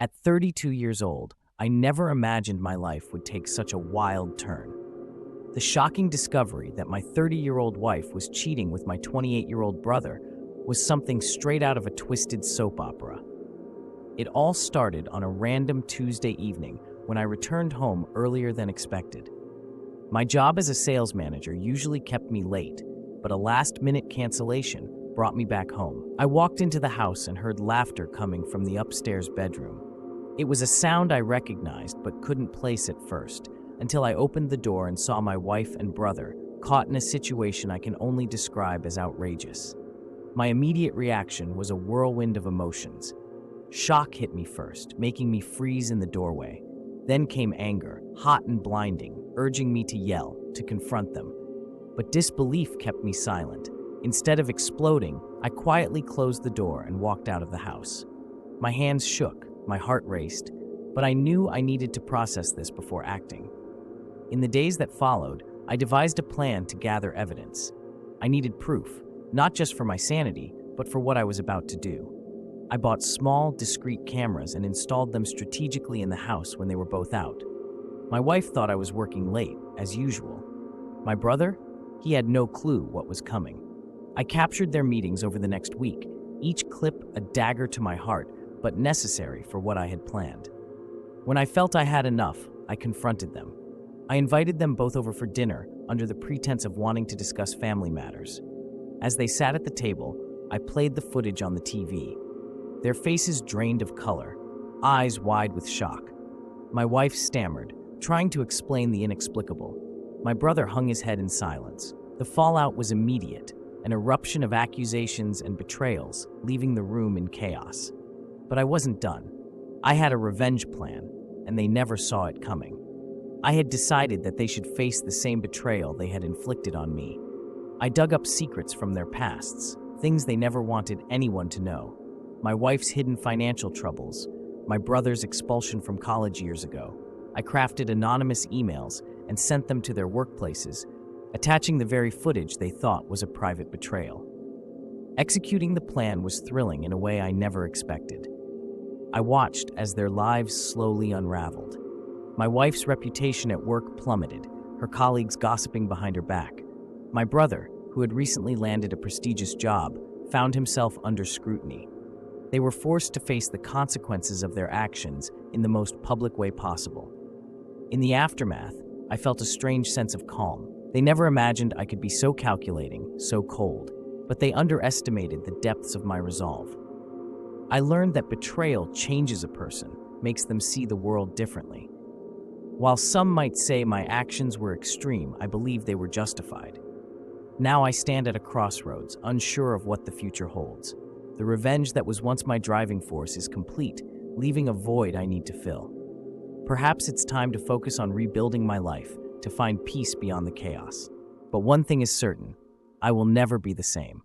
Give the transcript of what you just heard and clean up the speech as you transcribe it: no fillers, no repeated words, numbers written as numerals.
At 32 years old, I never imagined my life would take such a wild turn. The shocking discovery that my 30-year-old wife was cheating with my 28-year-old brother was something straight out of a twisted soap opera. It all started on a random Tuesday evening when I returned home earlier than expected. My job as a sales manager usually kept me late, but a last-minute cancellation brought me back home. I walked into the house and heard laughter coming from the upstairs bedroom. It was a sound I recognized but couldn't place at first, until I opened the door and saw my wife and brother caught in a situation I can only describe as outrageous. My immediate reaction was a whirlwind of emotions. Shock hit me first, making me freeze in the doorway. Then came anger, hot and blinding, urging me to yell, to confront them. But disbelief kept me silent. Instead of exploding, I quietly closed the door and walked out of the house. My hands shook, my heart raced, but I knew I needed to process this before acting. In the days that followed, I devised a plan to gather evidence. I needed proof, not just for my sanity, but for what I was about to do. I bought small, discreet cameras and installed them strategically in the house when they were both out. My wife thought I was working late, as usual. My brother? He had no clue what was coming. I captured their meetings over the next week, each clip a dagger to my heart, but necessary for what I had planned. When I felt I had enough, I confronted them. I invited them both over for dinner under the pretense of wanting to discuss family matters. As they sat at the table, I played the footage on the TV. Their faces drained of color, eyes wide with shock. My wife stammered, trying to explain the inexplicable. My brother hung his head in silence. The fallout was immediate, an eruption of accusations and betrayals, leaving the room in chaos. But I wasn't done. I had a revenge plan, and they never saw it coming. I had decided that they should face the same betrayal they had inflicted on me. I dug up secrets from their pasts, things they never wanted anyone to know. My wife's hidden financial troubles, my brother's expulsion from college years ago. I crafted anonymous emails and sent them to their workplaces, attaching the very footage they thought was a private betrayal. Executing the plan was thrilling in a way I never expected. I watched as their lives slowly unraveled. My wife's reputation at work plummeted, her colleagues gossiping behind her back. My brother, who had recently landed a prestigious job, found himself under scrutiny. They were forced to face the consequences of their actions in the most public way possible. In the aftermath, I felt a strange sense of calm. They never imagined I could be so calculating, so cold, but they underestimated the depths of my resolve. I learned that betrayal changes a person, makes them see the world differently. While some might say my actions were extreme, I believe they were justified. Now I stand at a crossroads, unsure of what the future holds. The revenge that was once my driving force is complete, leaving a void I need to fill. Perhaps it's time to focus on rebuilding my life, to find peace beyond the chaos. But one thing is certain, I will never be the same.